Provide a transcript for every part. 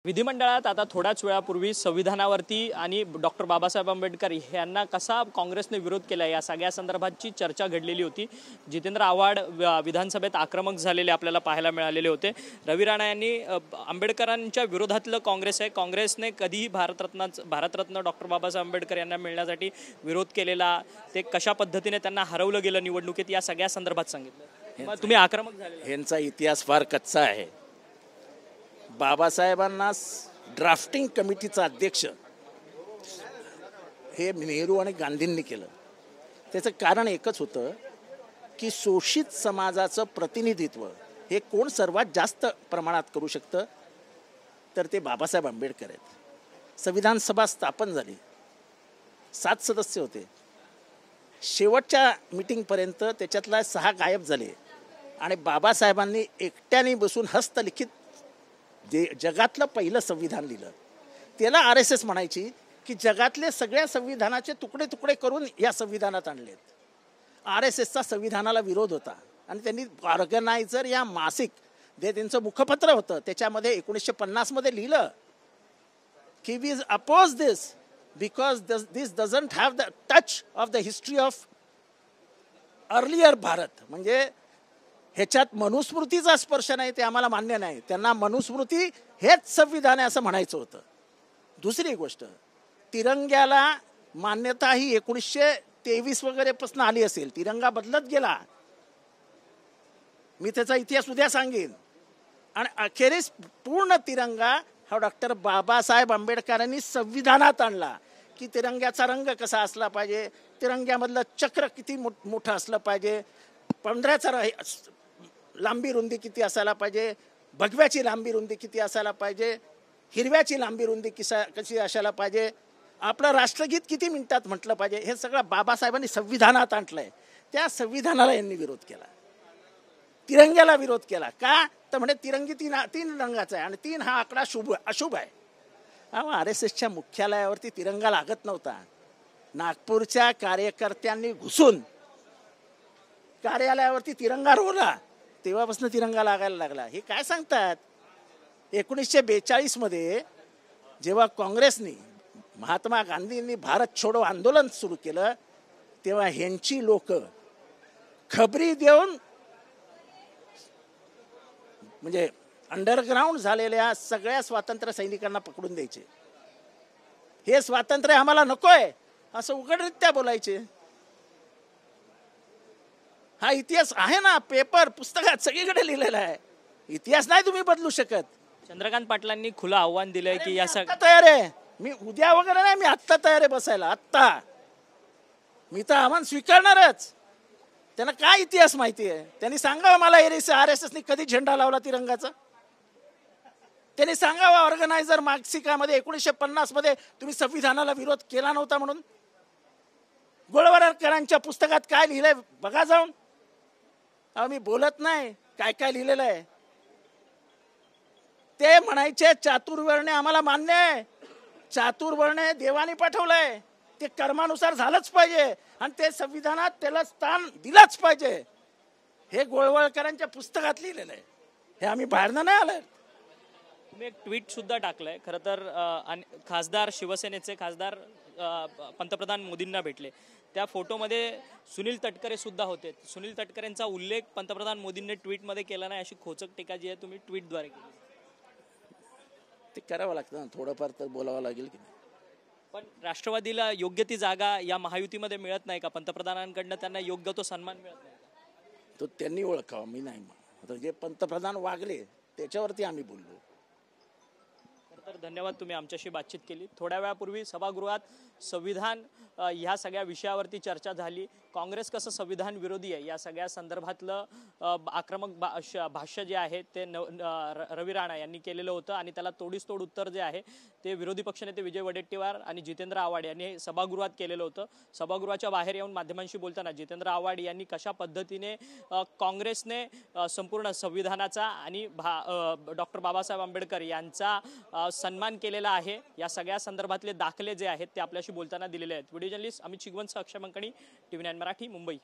विधिमंडळात आता थोड्याच वेळापूर्वी संविधानावरती आणि डॉक्टर बाबासाहेब आंबेडकर यांना कसा काँग्रेसने विरोध केला या सगळ्या संदर्भातची चर्चा घडलेली होती। जितेंद्र आव्हाड विधानसभेत आक्रमक झालेले आपल्याला पाहायला मिळालेले होते। रवी राणा यांनी आंबेडकरांच्या विरोधातलं काँग्रेस आहे, काँग्रेसने कधीही भारतरत्न डॉक्टर बाबासाहेब आंबेडकर यांना मिळण्यासाठी विरोध केलेला, ते कशा पद्धतीने त्यांना हरवलं गेलं निवडणुकीत या सगळ्या संदर्भात सांगितलं। तुम्ही आक्रमक झाले। यांचा इतिहास फार कच्चा आहे। बाबासाहेबांना ड्राफ्टिंग कमिटीचा अध्यक्ष हे नेहरू आणि गांधींनी केलं। त्याचं कारण एकच होतं की शोषित समाजाचं प्रतिनिधित्व हे कोण सर्वात जास्त प्रमाणात करू शकतं, तर ते बाबासाहेब आंबेडकर आहेत। संविधान सभा स्थापन झाली, 7 सदस्य होते। शेवटच्या मीटिंगपर्यंत त्याच्यातला 6 गायब झाले आणि बाबासाहेबांनी एकट्याने बसून हस्तलिखित जे जगातलं पहिलं संविधान लिहिलं। त्याला RSS म्हणायची की जगातले सगळ्या संविधानाचे तुकडे तुकडे करून या संविधानात आणलेत। RSSचा संविधानाला विरोध होता आणि त्यांनी ऑर्गनायझर या मासिक जे त्यांचं मुखपत्र होतं त्याच्यामध्ये 1950 मध्ये लिहिलं की we oppose this because this doesn't have the touch of the history of earlier Bharat. म्हणजे ह्याच्यात मनुस्मृतीचा स्पर्श नाही, ते आम्हाला मान्य नाही। त्यांना मनुस्मृती हेच संविधान आहे असं म्हणायचं होतं। दुसरी गोष्ट, तिरंग्याला मान्यता ही 1923 वगैरे पासून आली असेल, तिरंगा बदलत गेला। मी त्याचा इतिहास उद्या सांगेन। आणि अखेरीस पूर्ण तिरंगा हा डॉक्टर बाबासाहेब आंबेडकरांनी संविधानात आणला की तिरंग्याचा रंग कसा असला पाहिजे, तिरंग्यामधलं चक्र किती मोठं असलं पाहिजे, पंधराचा लांबी रुंदी किती असायला पाहिजे, भगव्याची लांबी रुंदी किती असायला पाहिजे, हिरव्याची लांबी रुंदी कशी असायला पाहिजे, आपलं राष्ट्रगीत किती मिनिटात म्हटलं पाहिजे, हे सगळं बाबासाहेबांनी संविधानात आणलंय। त्या संविधानाला यांनी विरोध केला, तिरंग्याला विरोध केला। का तर म्हणजे तिरंगी तीन रंगाचा आहे आणि 3 हा आकडा अशुभ आहे। RSSच्या मुख्यालयावरती तिरंगा लागत नव्हता। नागपूरच्या कार्यकर्त्यांनी घुसून कार्यालयावरती तिरंगा रोवला, तेव्हापासून तिरंगा लागायला लागला। हे काय सांगतात? 1942 मध्ये जेव्हा काँग्रेसनी महात्मा गांधींनी भारत छोडो आंदोलन सुरू केलं तेव्हा ह्यांची लोक खबरी देऊन म्हणजे अंडरग्राऊंड झालेल्या सगळ्या स्वातंत्र्य सैनिकांना पकडून द्यायचे। हे स्वातंत्र्य आम्हाला नकोय असं उघडरित्या बोलायचे। हा इतिहास आहे ना, पेपर पुस्तकात सगळीकडे लिहिलेला आहे। इतिहास नाही तुम्ही बदलू शकत। चंद्रकांत पाटलांनी खुलं आव्हान दिलंय की या तयार आहे मी, उद्या वगैरे नाही, मी आत्ता तयार आहे बसायला। आत्ता मी तर आव्हान स्वीकारणारच। त्यांना काय इतिहास माहिती आहे? त्यांनी सांगावं मला RSSनी कधी झेंडा लावला तिरंगाचा। त्यांनी सांगावं ऑर्गनायझर मासिकामध्ये 1950 मध्ये तुम्ही संविधानाला विरोध केला नव्हता म्हणून। गोळवलकरांच्या पुस्तकात काय लिहिलंय बघा जाऊन। मी बोलत नाही, काय काय लिहिलेलं आहे। ते म्हणायचे चातुर्वर्ण्य आम्हाला मान्य आहे, चातुर्वर्ण्य देवाने पाठवलंय, ते कर्मानुसार झालंच पाहिजे आणि ते संविधानात त्याला स्थान दिलंच पाहिजे। हे गोळवलकरांच्या पुस्तकात लिहिलेलं आहे, हे आम्ही बाहेरनं नाही आलोय। तुम्ही एक ट्विट सुद्धा टाकलंय। खरं तर खासदार शिवसेनेचे खासदार पंतप्रधान मोदींना भेटले, त्या फोटोमध्ये सुनील तटकरे सुद्धा होते। सुनील तटकरेंचा उल्लेख पंतप्रधान मोदींनी ट्विटमध्ये केला नाही अशी खोचक टीका जी आहे तुम्ही ट्विटद्वारे केली। ते करावं लागतं ना, थोडंफार तर बोलावं लागेल की नाही। पण राष्ट्रवादीला योग्य ती जागा या महायुतीमध्ये मिळत नाही का? पंतप्रधानांकडनं त्यांना योग्य तो सन्मान मिळत नाही का? तो त्यांनी ओळखावा, मी नाही। आता जे पंतप्रधान वागले त्याच्यावरती आम्ही बोललो। तर धन्यवाद, तुम्ही आमच्याशी बातचीत केली। थोड्या वेळापूर्वी सभागृहात संविधान ह्या सगळ्या विषयावरती चर्चा झाली। काँग्रेस कसं संविधान विरोधी आहे या सगळ्या संदर्भातलं आक्रमक भाष्य जे आहे ते रवी राणा यांनी केलेलं होतं आणि त्याला तोडीसतोड उत्तर जे आहे ते विरोधी पक्षनेते विजय वडेट्टीवार आणि जितेंद्र आव्हाड यांनी सभागृहात केलेलं होतं। सभागृहाच्या बाहेर येऊन माध्यमांशी बोलताना जितेंद्र आव्हाड यांनी कशा पद्धतीने काँग्रेसने संपूर्ण संविधानाचा आणि डॉक्टर बाबासाहेब आंबेडकर यांचा सन्मान केलेला आहे या सगळ्या संदर्भातले दाखले जे आहेत ते आपल्याशी बोलताना दिलेले आहेत। व्हिडिओ जर्नलिस्ट अमित शिगवंत, अक्षय मंकणी, TV9 मराठी, मुंबई।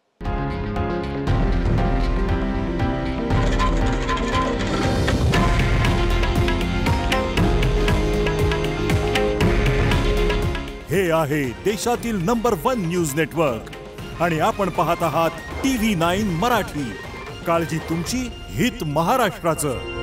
हे आहे देशातील नंबर 1 न्यूज नेटवर्क आणि आपण पाहत आहात TV9 मराठी. काळजी तुमची, हित महाराष्ट्राचं.